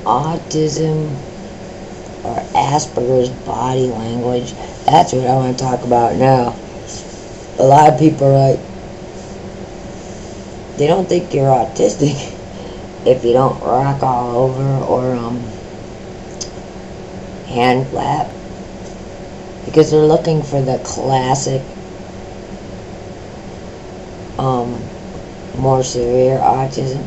autism or Asperger's body language. That's what I want to talk about now. A lot of people are like, they don't think you're autistic if you don't rock all over or hand flap, because they're looking for the classic more severe autism.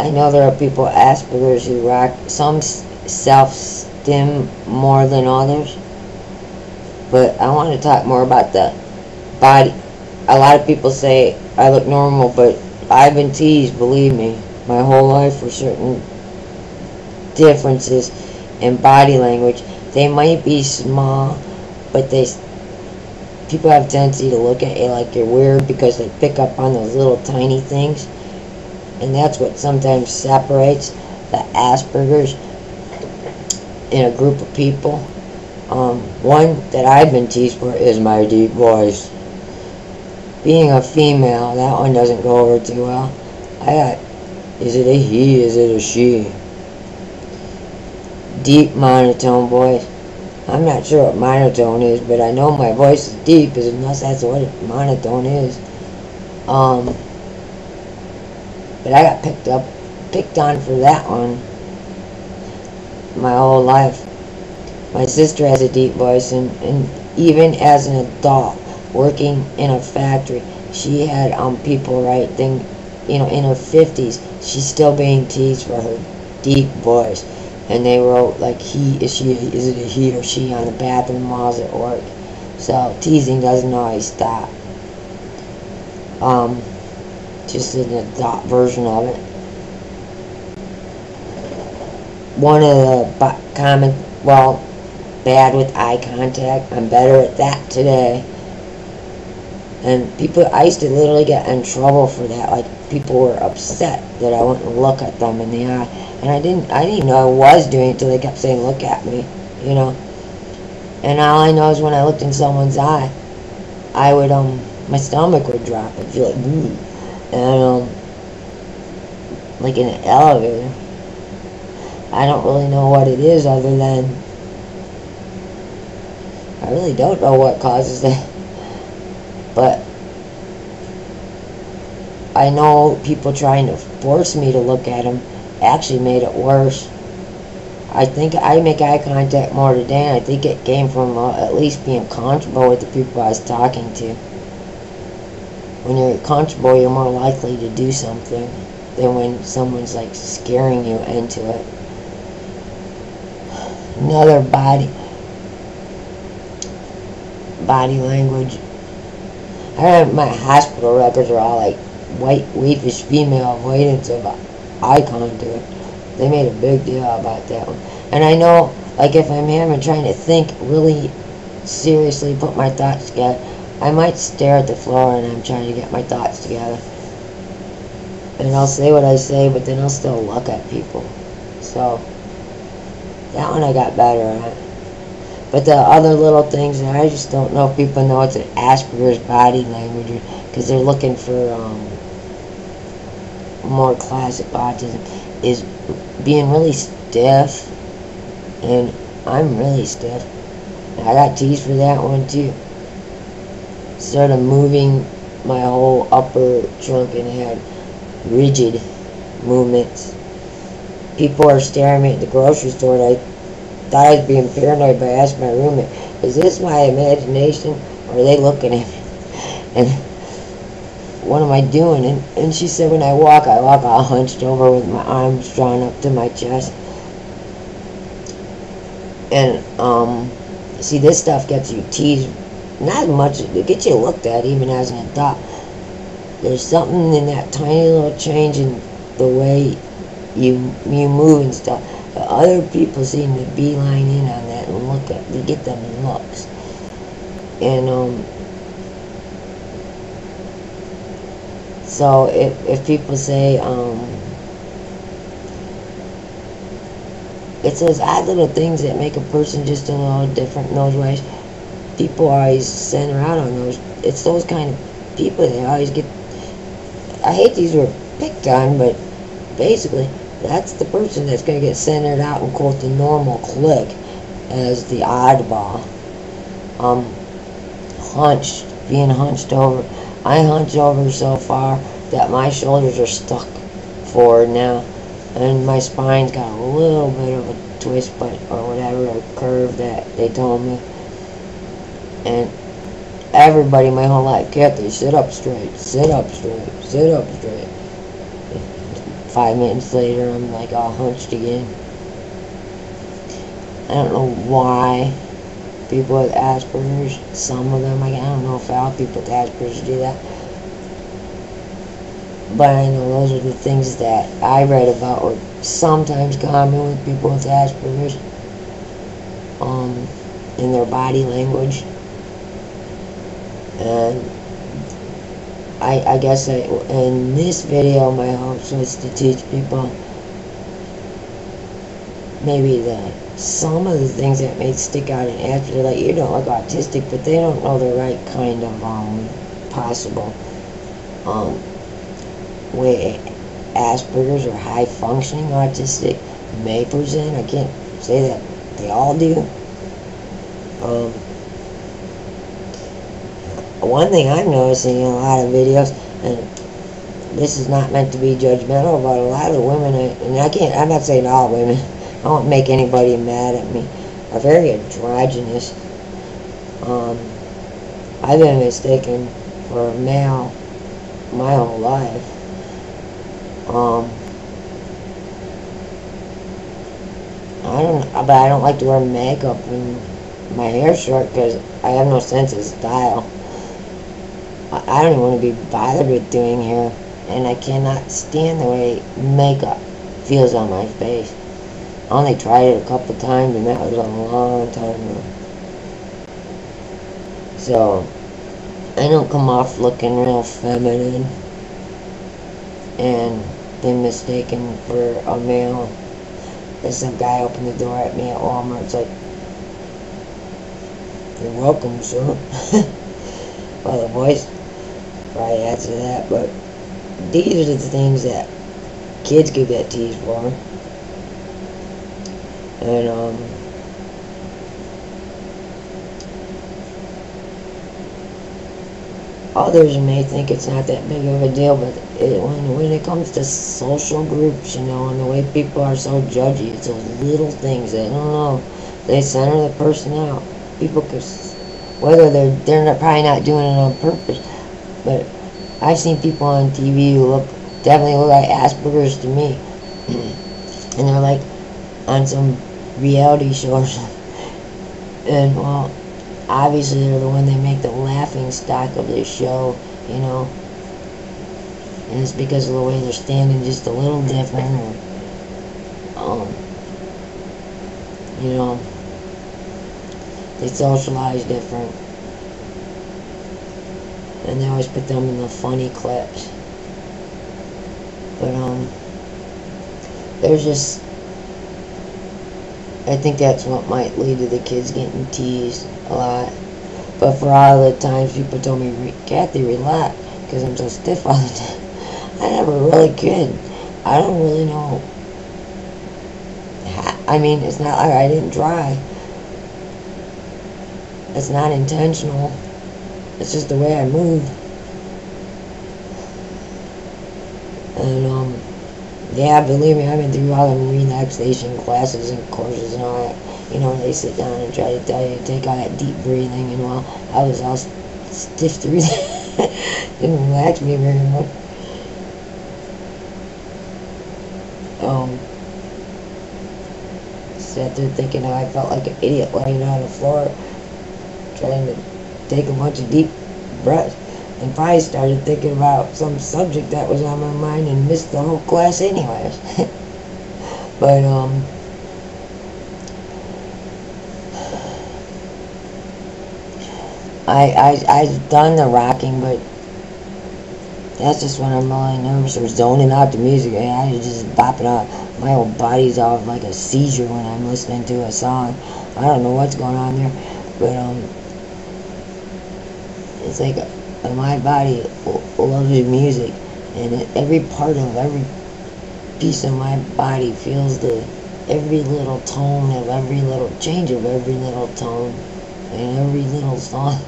I know there are people with Asperger's who rock some self-stim more than others, but I want to talk more about the body. A lot of people say I look normal, but I've been teased, believe me, my whole life for certain differences in body language. They might be small, but people have a tendency to look at you like you're weird because they pick up on those little tiny things, and that's what sometimes separates the Asperger's in a group of people. One that I've been teased for is my deep voice. Being a female, that one doesn't go over too well. Is it a he, is it a she? Deep monotone voice. I'm not sure what monotone is, but I know my voice is deep, unless that's what monotone is. But I got picked on for that one my whole life. My sister has a deep voice, and even as an adult working in a factory, she had people writing, in her 50s, she's still being teased for her deep voice. And they wrote like is it a he or she on the bathroom walls at work. So teasing doesn't always stop. Just an adult version of it. One of the bad with eye contact. I'm better at that today. And I used to literally get in trouble for that. Like, people were upset that I wouldn't look at them in the eye. And I didn't know I was doing it until they kept saying, look at me, And all I know is when I looked in someone's eye, I would, my stomach would drop. I'd feel like, ooh. And, like in an elevator, I don't really know what it is other than, I really don't know what causes that. But I know people trying to force me to look at them actually made it worse. I think I make eye contact more today, and I think it came from at least being comfortable with the people I was talking to. When you're comfortable, you're more likely to do something than when someone's like scaring you into it. Another body language. I remember my hospital records are all like white, weepish female avoidance of eye contact. They made a big deal about that one. And I know, like, if I'm trying to think really seriously, put my thoughts together, I might stare at the floor and I'm trying to get my thoughts together. And I'll say what I say, but then I'll still look at people. So, that one I got better at. But the other little things, and I just don't know if people know it's an Asperger's body language, because they're looking for more classic autism, is being really stiff. And I'm really stiff. And I got teased for that one too. Sort of moving my whole upper trunk and had rigid movements. People are staring at me at the grocery store, and I thought I was being paranoid by asking my roommate, is this my imagination, or are they looking at me? And what am I doing? And she said, when I walk all hunched over with my arms drawn up to my chest. And, see, this stuff gets you teased, not much, it gets you looked at even as an adult. There's something in that tiny little change in the way you move and stuff. But other people seem to beeline in on that and they get them looks. And, so if people say, it's those odd little things that make a person just a little different in those ways. People always center out on those. It's those kind of people that always get, I hate these were picked on, but basically, that's the person that's going to get centered out and quote the normal clique as the oddball. Being hunched over. I hunch over so far that my shoulders are stuck forward now, and my spine's got a little bit of a twist, but or whatever, a curve that they told me. And everybody my whole life, Kathy, sit up straight, sit up straight, sit up straight. 5 minutes later, I'm like all hunched again. I don't know why people with Asperger's, some of them, I don't know if all people with Asperger's do that. But I know those are the things that I read about were sometimes common with people with Asperger's. In their body language. And I guess in this video, my hopes was to teach people maybe some of the things that may stick out in Asperger's, like you don't look autistic, but they don't know the right kind of possible way Asperger's or high functioning autistic may present. I can't say that they all do. One thing I'm noticing in a lot of videos, and this is not meant to be judgmental, but a lot of the women, I'm not saying all women, I won't make anybody mad at me, are very androgynous. I've been mistaken for a male my whole life. I don't like to wear makeup and my hair's short because I have no sense of style. I don't even want to be bothered with doing hair, and I cannot stand the way makeup feels on my face. I only tried it a couple times, and that was a long time ago. So, I don't come off looking real feminine and been mistaken for a male. There's some guy opened the door at me at Walmart. It's like, "You're welcome, sir." Well, the voice probably adds to that, but these are the things that kids could get teased for. And, others may think it's not that big of a deal, but when it comes to social groups, and the way people are so judgy, it's those little things that, I don't know, they center the person out. People could, whether they're probably not doing it on purpose, but I've seen people on TV who definitely look like Asperger's to me, and they're like on some reality shows, and well, obviously they're the one they make the laughing stock of the show, and it's because of the way they're standing just a little different, or they socialize different, and they always put them in the funny clips. But there's just, I think that's what might lead to the kids getting teased a lot. But for all the times people told me, "Kathy, relax," because I'm so stiff all the time, I never really could. I don't really know. I mean, it's not like I didn't try. It's not intentional. It's just the way I move. And, yeah, believe me, I've been through all the relaxation classes and courses and all that. They sit down and try to tell you to take all that deep breathing, and well, I was all stiff through that. Didn't relax me very much. Sat there thinking how I felt like an idiot laying on the floor, trying to take a bunch of deep breaths, and probably started thinking about some subject that was on my mind and missed the whole class anyways. But, I've done the rocking, but that's just when I'm really nervous or zoning out to music. I just bopping out. My whole body's off like a seizure when I'm listening to a song. I don't know what's going on there, but it's like my body loves music, and every part of piece of my body feels every little tone of every little change of every little tone and every little song.